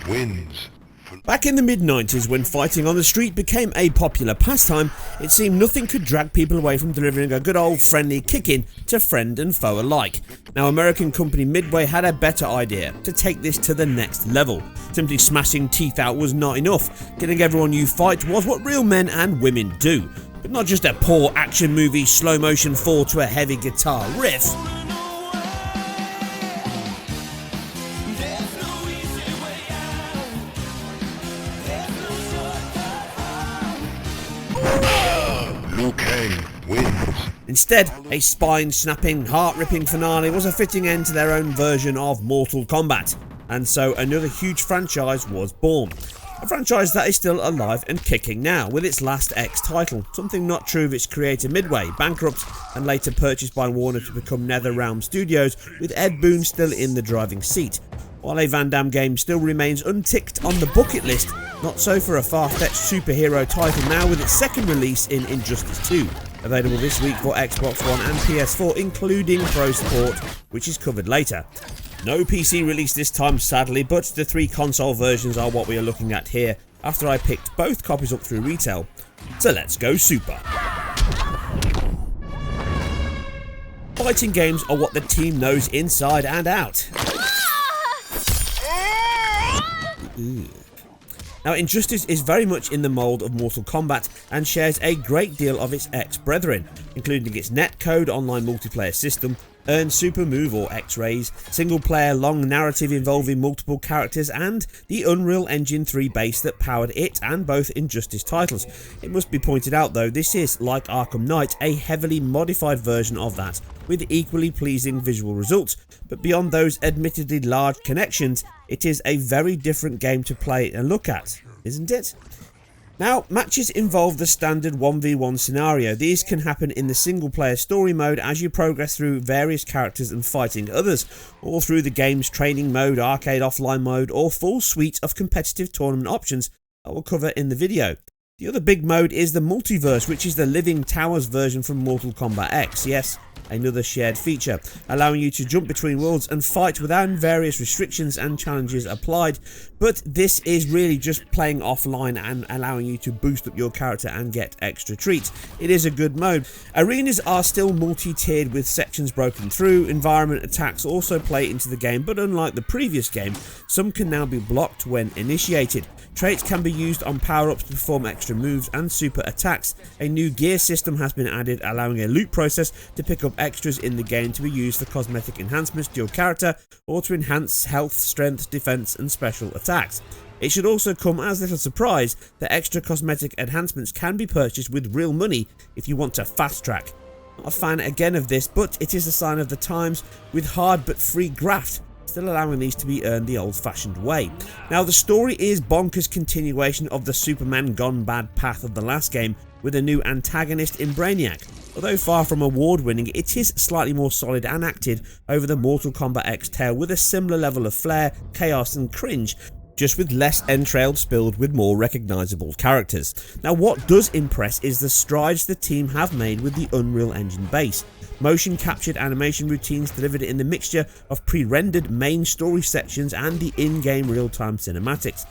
wins. Back in the mid-90s, when fighting on the street became a popular pastime, it seemed nothing could drag people away from delivering a good old friendly kick-in to friend and foe alike. Now, American company Midway had a better idea, to take this to the next level. Simply smashing teeth out was not enough. Getting everyone you fight was what real men and women do. But not just a poor action movie slow-motion fall to a heavy guitar riff. Instead, a spine-snapping, heart-ripping finale was a fitting end to their own version of Mortal Kombat, and so another huge franchise was born. A franchise that is still alive and kicking now, with its last X title, something not true of its creator Midway, bankrupt and later purchased by Warner to become NetherRealm Studios, with Ed Boon still in the driving seat. While a Van Damme game still remains unticked on the bucket list, not so for a far-fetched superhero title now with its second release in Injustice 2. Available this week for Xbox One and PS4, including Pro support, which is covered later. No PC release this time, sadly, but the 3 console versions are what we are looking at here, after I picked both copies up through retail. So let's go super. Fighting games are what the team knows inside and out. Now, Injustice is very much in the mould of Mortal Kombat and shares a great deal of its ex-brethren, including its netcode online multiplayer system, earn super move or X-rays, single-player long narrative involving multiple characters, and the Unreal Engine 3 base that powered it and both Injustice titles. It must be pointed out though, this is, like Arkham Knight, a heavily modified version of that, with equally pleasing visual results, but beyond those admittedly large connections, it is a very different game to play and look at, isn't it? Now, matches involve the standard 1v1 scenario. These can happen in the single player story mode as you progress through various characters and fighting others, or through the game's training mode, arcade offline mode, or full suite of competitive tournament options that we'll cover in the video. The other big mode is the Multiverse, which is the Living Towers version from Mortal Kombat X. Yes, another shared feature, allowing you to jump between worlds and fight without various restrictions and challenges applied, but this is really just playing offline and allowing you to boost up your character and get extra treats. It is a good mode. Arenas are still multi-tiered with sections broken through. Environment attacks also play into the game, but unlike the previous game, some can now be blocked when initiated. Traits can be used on power-ups to perform extra moves and super attacks. A new gear system has been added, allowing a loot process to pick up extras in the game to be used for cosmetic enhancements to your character or to enhance health, strength, defense and special attacks. It should also come as little surprise that extra cosmetic enhancements can be purchased with real money if you want to fast track. Not a fan again of this, but it is a sign of the times, with hard but free graft still allowing these to be earned the old-fashioned way. Now, the story is bonkers continuation of the Superman gone bad path of the last game, with a new antagonist in Brainiac. Although far from award-winning, it is slightly more solid and acted over the Mortal Kombat X tale, with a similar level of flair, chaos and cringe, just with less entrailed spilled with more recognisable characters. Now, what does impress is the strides the team have made with the Unreal Engine base. Motion captured animation routines delivered in the mixture of pre-rendered main story sections and the in-game real-time cinematics.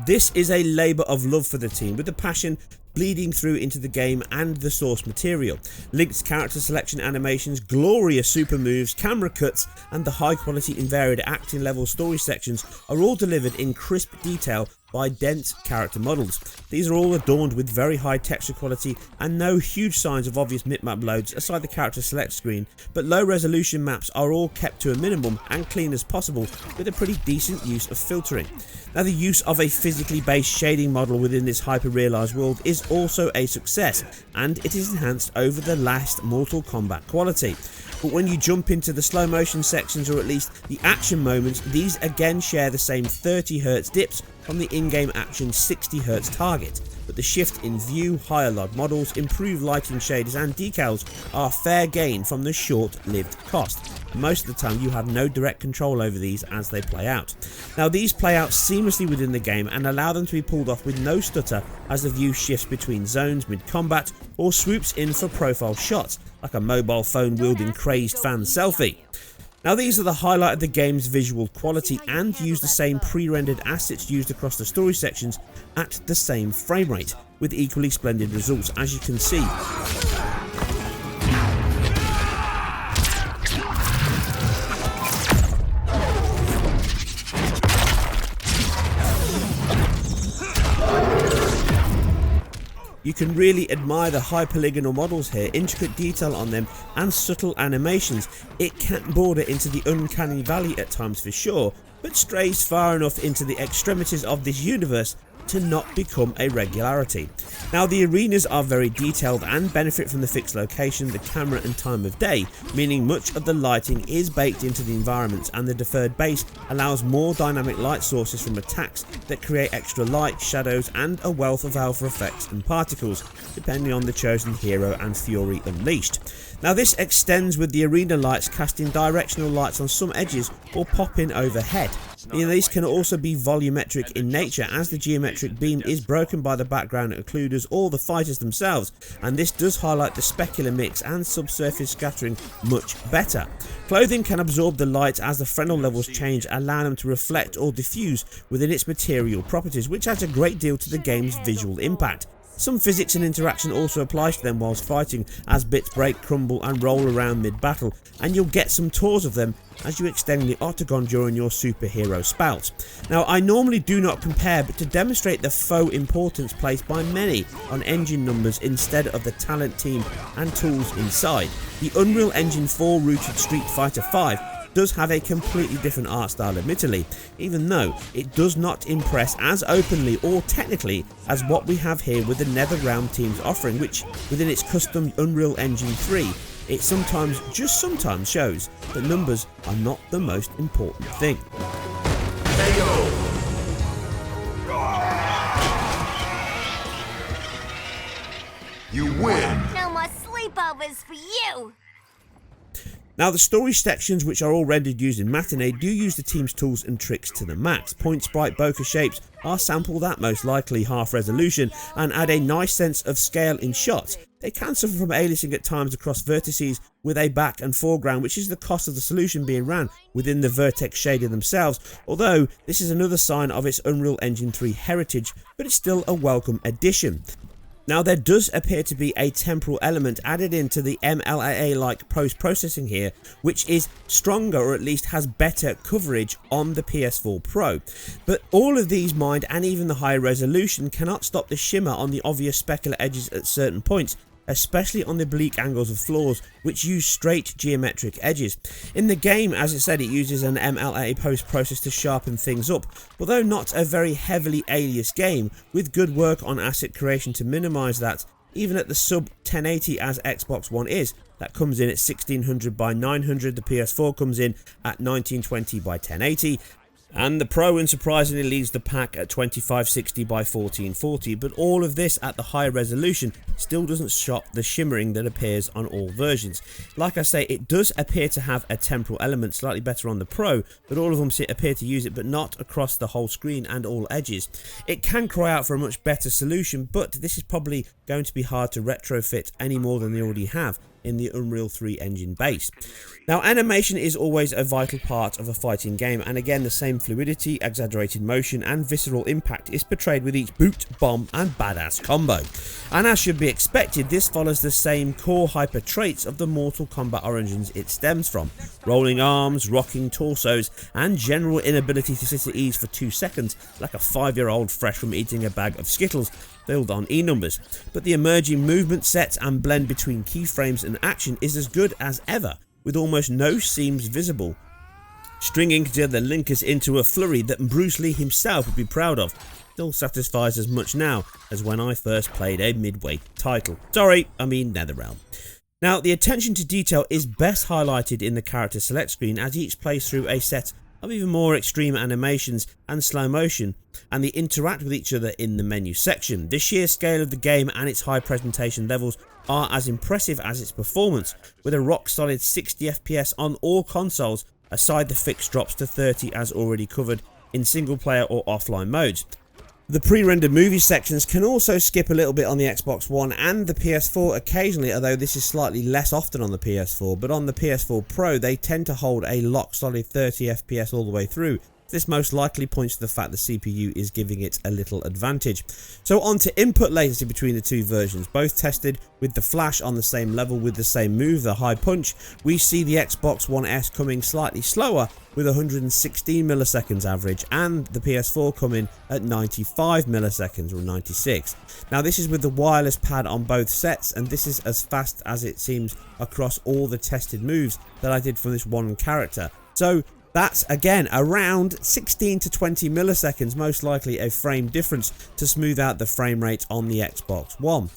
This is a labour of love for the team, with the passion bleeding through into the game and the source material. Linked character selection animations, glorious super moves, camera cuts and the high quality and varied acting level story sections are all delivered in crisp detail by dense character models. These are all adorned with very high texture quality and no huge signs of obvious bitmap loads aside the character select screen, but low resolution maps are all kept to a minimum and clean as possible, with a pretty decent use of filtering. Now, the use of a physically based shading model within this hyper-realised world is also a success, and it is enhanced over the last Mortal Kombat quality. But when you jump into the slow motion sections, or at least the action moments, these again share the same 30Hz dips from the in-game action 60Hz target. But the shift in view, higher log models, improved lighting shaders and decals are fair gain from the short-lived cost. Most of the time you have no direct control over these as they play out. Now, these play out seamlessly within the game and allow them to be pulled off with no stutter as the view shifts between zones mid-combat or swoops in for profile shots, like a mobile phone wielding crazed fan selfie. Now these are the highlight of the game's visual quality and use the same pre-rendered assets used across the story sections at the same frame rate, with equally splendid results, as you can see. You can really admire the high polygonal models here, intricate detail on them and subtle animations. It can border into the uncanny valley at times for sure, but strays far enough into the extremities of this universe to not become a regularity. Now the arenas are very detailed and benefit from the fixed location, the camera and time of day, meaning much of the lighting is baked into the environments, and the deferred base allows more dynamic light sources from attacks that create extra light, shadows and a wealth of alpha effects and particles, depending on the chosen hero and fury unleashed. Now this extends with the arena lights casting directional lights on some edges or popping overhead. These can also be volumetric in nature, as the geometric beam is broken by the background occluders or the fighters themselves, and this does highlight the specular mix and subsurface scattering much better. Clothing can absorb the light as the Fresnel levels change, allowing them to reflect or diffuse within its material properties, which adds a great deal to the game's visual impact. Some physics and interaction also applies to them whilst fighting, as bits break, crumble and roll around mid-battle, and you'll get some tours of them as you extend the octagon during your superhero spouts. Now I normally do not compare, but to demonstrate the faux importance placed by many on engine numbers instead of the talent, team and tools inside, the Unreal Engine 4 rooted Street Fighter V does have a completely different art style admittedly, even though it does not impress as openly or technically as what we have here with the NetherRealm team's offering, which within its custom Unreal Engine 3, it sometimes, just sometimes, shows that numbers are not the most important thing. You win! No more sleepovers for you! Now the story sections, which are all rendered using Matinee, do use the team's tools and tricks to the max. Point sprite bokeh shapes are sampled at most likely half resolution and add a nice sense of scale in shots. They can suffer from aliasing at times across vertices with a back and foreground, which is the cost of the solution being ran within the vertex shader themselves, although this is another sign of its Unreal Engine 3 heritage, but it's still a welcome addition. Now there does appear to be a temporal element added into the MLAA-like post-processing here, which is stronger, or at least has better coverage on the PS4 Pro. But all of these mined, and even the higher resolution, cannot stop the shimmer on the obvious specular edges at certain points, especially on the bleak angles of floors which use straight geometric edges. In the game, as it said, it uses an MLA post-process to sharpen things up, although not a very heavily aliased game, with good work on asset creation to minimise that, even at the sub 1080 as Xbox One is. That comes in at 1600 by 900, the PS4 comes in at 1920 by 1080, and the Pro unsurprisingly leads the pack at 2560 by 1440, but all of this at the high resolution still doesn't stop the shimmering that appears on all versions. Like I say, it does appear to have a temporal element, slightly better on the Pro, but all of them appear to use it, but not across the whole screen and all edges. It can cry out for a much better solution, but this is probably going to be hard to retrofit any more than they already have in the Unreal 3 engine base. Now animation is always a vital part of a fighting game, and again the same fluidity, exaggerated motion and visceral impact is portrayed with each boot, bomb and badass combo. And as should be expected, this follows the same core hyper traits of the Mortal Kombat origins it stems from: rolling arms, rocking torsos and general inability to sit at ease for 2 seconds like a 5-year-old fresh from eating a bag of Skittles filled on E-numbers. But the emerging movement sets and blend between keyframes and action is as good as ever, with almost no seams visible, stringing together linkers into a flurry that Bruce Lee himself would be proud of. Still satisfies as much now as when I first played a midweight title. Sorry, I mean NetherRealm. Now the attention to detail is best highlighted in the character select screen, as each plays through a set of even more extreme animations and slow motion, and they interact with each other in the menu section. The sheer scale of the game and its high presentation levels are as impressive as its performance, with a rock solid 60 FPS on all consoles, aside the fixed drops to 30 as already covered in single player or offline modes. The pre-rendered movie sections can also skip a little bit on the Xbox One and the PS4 occasionally, although this is slightly less often on the PS4, but on the PS4 Pro they tend to hold a lock solid 30 FPS all the way through. This most likely points to the fact the CPU is giving it a little advantage. So on to input latency between the two versions, both tested with the flash on the same level with the same move, the high punch. We see the Xbox One S coming slightly slower with 116 milliseconds average, and the PS4 coming at 95 milliseconds or 96. Now this is with the wireless pad on both sets, and this is as fast as it seems across all the tested moves that I did from this one character. So that's again around 16 to 20 milliseconds, most likely a frame difference to smooth out the frame rate on the Xbox One.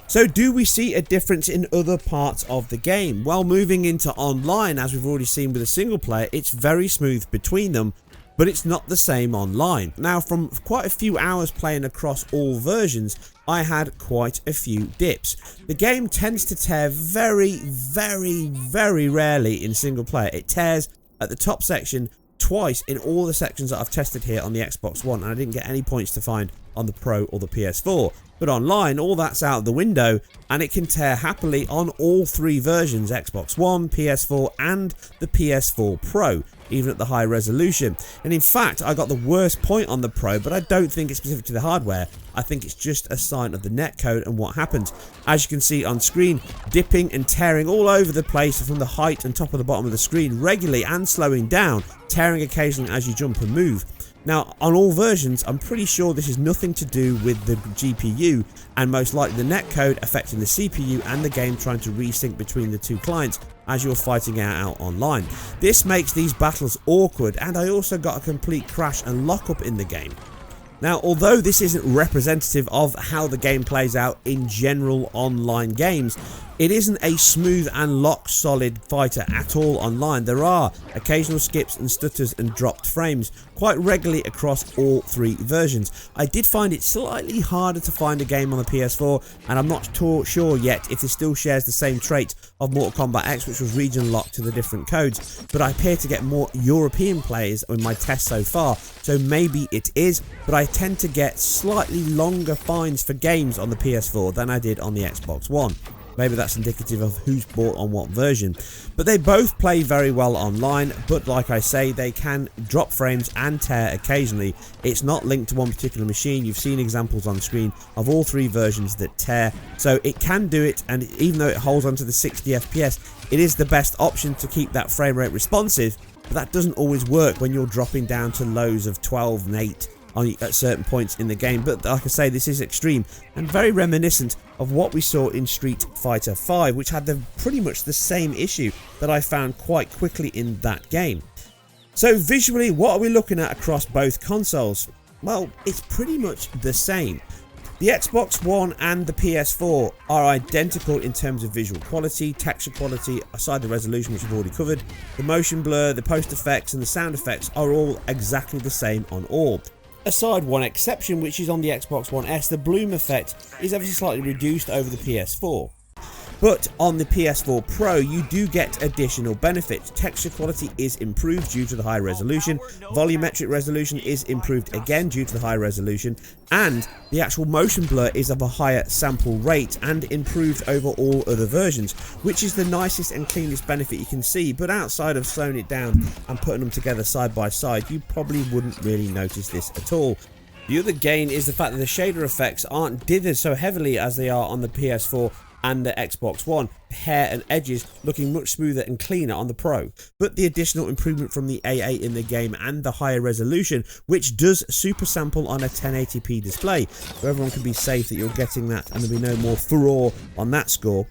So do we see a difference in other parts of the game? Well, moving into online, as we've already seen with a single player, it's very smooth between them, but it's not the same online. Now, from quite a few hours playing across all versions, I had quite a few dips. The game tends to tear very, very, very rarely in single player. It tears at the top section twice in all the sections that I've tested here on the Xbox One, and I didn't get any points to find on the Pro or the PS4. But online, all that's out the window, and it can tear happily on all three versions, Xbox One, PS4 and the PS4 Pro, even at the high resolution. And in fact, I got the worst point on the Pro, but I don't think it's specific to the hardware. I think it's just a sign of the netcode and what happens. As you can see on screen, dipping and tearing all over the place from the height and top of the bottom of the screen regularly, and slowing down, tearing occasionally as you jump and move. Now, on all versions, I'm pretty sure this is nothing to do with the GPU, and most likely the netcode affecting the CPU and the game trying to resync between the two clients as you're fighting it out online. This makes these battles awkward, and I also got a complete crash and lockup in the game. Now, although this isn't representative of how the game plays out in general online games, it isn't a smooth and lock solid fighter at all online. There are occasional skips and stutters and dropped frames quite regularly across all three versions. I did find it slightly harder to find a game on the PS4, and I'm not sure yet if it still shares the same trait of Mortal Kombat X, which was region locked to the different codes, but I appear to get more European players in my test so far, so maybe it is, but I tend to get slightly longer fines for games on the PS4 than I did on the Xbox One. Maybe that's indicative of who's bought on what version. But they both play very well online, but like I say, they can drop frames and tear occasionally. It's not linked to one particular machine. You've seen examples on screen of all three versions that tear, so it can do it, and even though it holds onto the 60 FPS, it is the best option to keep that frame rate responsive, but that doesn't always work when you're dropping down to lows of 12 and 8 at certain points in the game. But like I say, this is extreme and very reminiscent of what we saw in Street Fighter V, which had pretty much the same issue that I found quite quickly in that game. So visually, what are we looking at across both consoles? Well, it's pretty much the same. The Xbox One and the PS4 are identical in terms of visual quality, texture quality, aside the resolution which we've already covered. The motion blur, the post effects and the sound effects are all exactly the same on all. Aside one exception, which is on the Xbox One S, the bloom effect is ever so slightly reduced over the PS4. But on the PS4 Pro, you do get additional benefits. Texture quality is improved due to the high resolution, volumetric resolution is improved again due to the high resolution, and the actual motion blur is of a higher sample rate and improved over all other versions, which is the nicest and cleanest benefit you can see. But outside of slowing it down and putting them together side by side, you probably wouldn't really notice this at all. The other gain is the fact that the shader effects aren't dithered so heavily as they are on the PS4 and the Xbox One, hair and edges looking much smoother and cleaner on the Pro. But the additional improvement from the AA in the game and the higher resolution, which does super sample on a 1080p display, so everyone can be safe that you're getting that and there'll be no more furore on that score.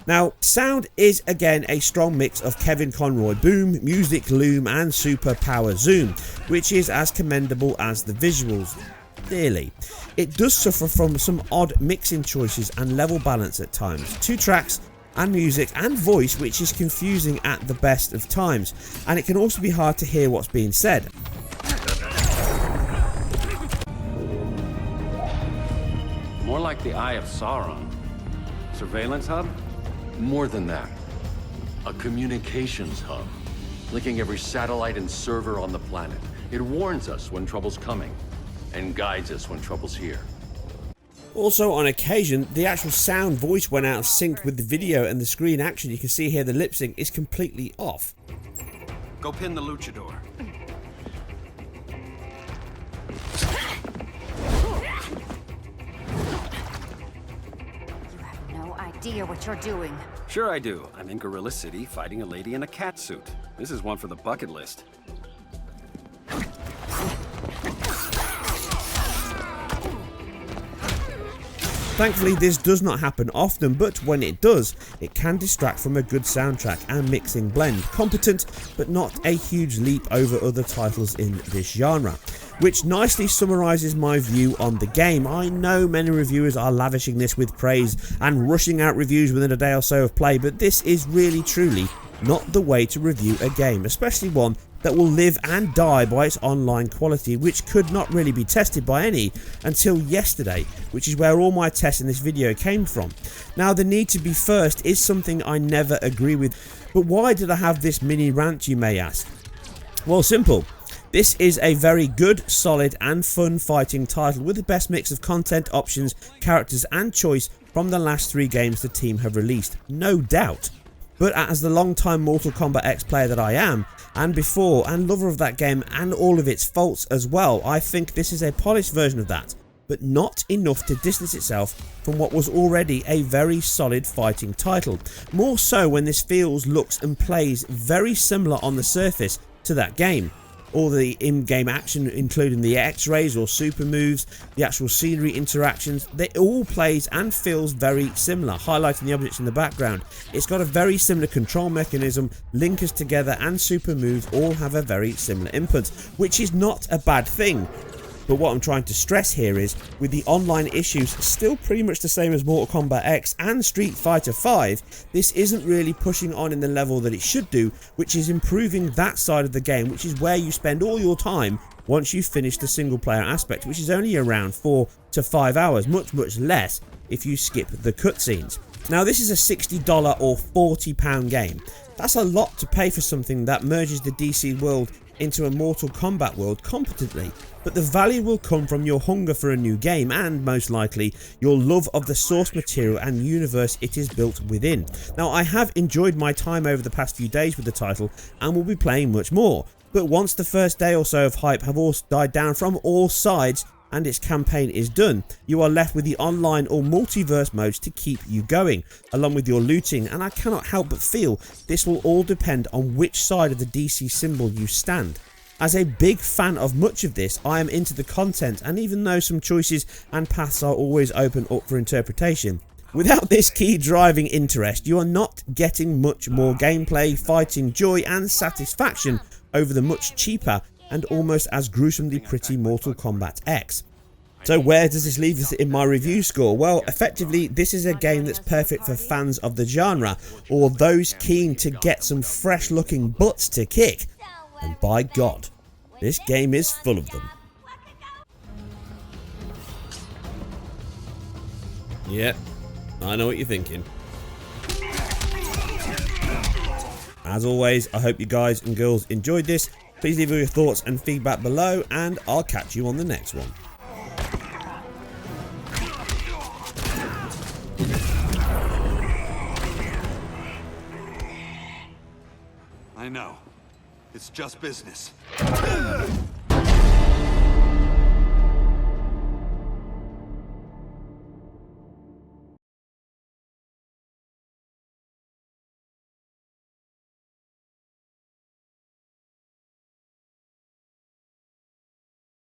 Now, sound is again a strong mix of Kevin Conroy boom, music loom and super power zoom, which is as commendable as the visuals. Clearly, it does suffer from some odd mixing choices and level balance at times. 2 tracks and music and voice, which is confusing at the best of times, and it can also be hard to hear what's being said. More like the Eye of Sauron. Surveillance hub? More than that. A communications hub, linking every satellite and server on the planet. It warns us when trouble's coming. and guides us when trouble's here. Also, on occasion, the actual sound voice went out of sync with the video, and the screen action, you can see here the lip sync is completely off. Go pin the luchador. You have no idea what you're doing. Sure I do. I'm in Gorilla City fighting a lady in a cat suit. This is one for the bucket list. Thankfully, this does not happen often, but when it does, it can distract from a good soundtrack and mixing blend. Competent, but not a huge leap over other titles in this genre. Which nicely summarises my view on the game. I know many reviewers are lavishing this with praise and rushing out reviews within a day or so of play, but this is really truly not the way to review a game, especially one that will live and die by its online quality, which could not really be tested by any until yesterday, which is where all my tests in this video came from. Now, the need to be first is something I never agree with, but why did I have this mini rant, you may ask? Well, simple. This is a very good, solid and fun fighting title with the best mix of content, options, characters and choice from the last 3 games the team have released, no doubt. But as the long-time Mortal Kombat X player that I am, and before, and lover of that game and all of its faults as well, I think this is a polished version of that, but not enough to distance itself from what was already a very solid fighting title. More so when this feels, looks and plays very similar on the surface to that game. All the in-game action, including the X-rays or super moves, the actual scenery interactions, they all plays and feels very similar, highlighting the objects in the background. It's got a very similar control mechanism, linkers together and super moves all have a very similar input, which is not a bad thing. But what I'm trying to stress here is, with the online issues still pretty much the same as Mortal Kombat X and Street Fighter V, this isn't really pushing on in the level that it should do, which is improving that side of the game, which is where you spend all your time once you've finished the single player aspect, which is only around 4 to 5 hours, much less if you skip the cutscenes. Now, this is a $60 or £40 game. That's a lot to pay for something that merges the DC world into a Mortal Kombat world competently, but the value will come from your hunger for a new game and, most likely, your love of the source material and universe it is built within. Now, I have enjoyed my time over the past few days with the title and will be playing much more, but once the first day or so of hype have all died down from all sides and its campaign is done, you are left with the online or multiverse modes to keep you going, along with your looting, and I cannot help but feel this will all depend on which side of the DC symbol you stand. As a big fan of much of this, I am into the content, and even though some choices and paths are always open up for interpretation, without this key driving interest, you are not getting much more gameplay, fighting, joy and satisfaction over the much cheaper and almost as gruesomely pretty Mortal Kombat X. So where does this leave us in my review score? Well, effectively, this is a game that's perfect for fans of the genre, or those keen to get some fresh looking butts to kick. And by God, this game is full of them. Yep, I know what you're thinking. As always, I hope you guys and girls enjoyed this. Please leave all your thoughts and feedback below, and I'll catch you on the next one. I know. It's just business.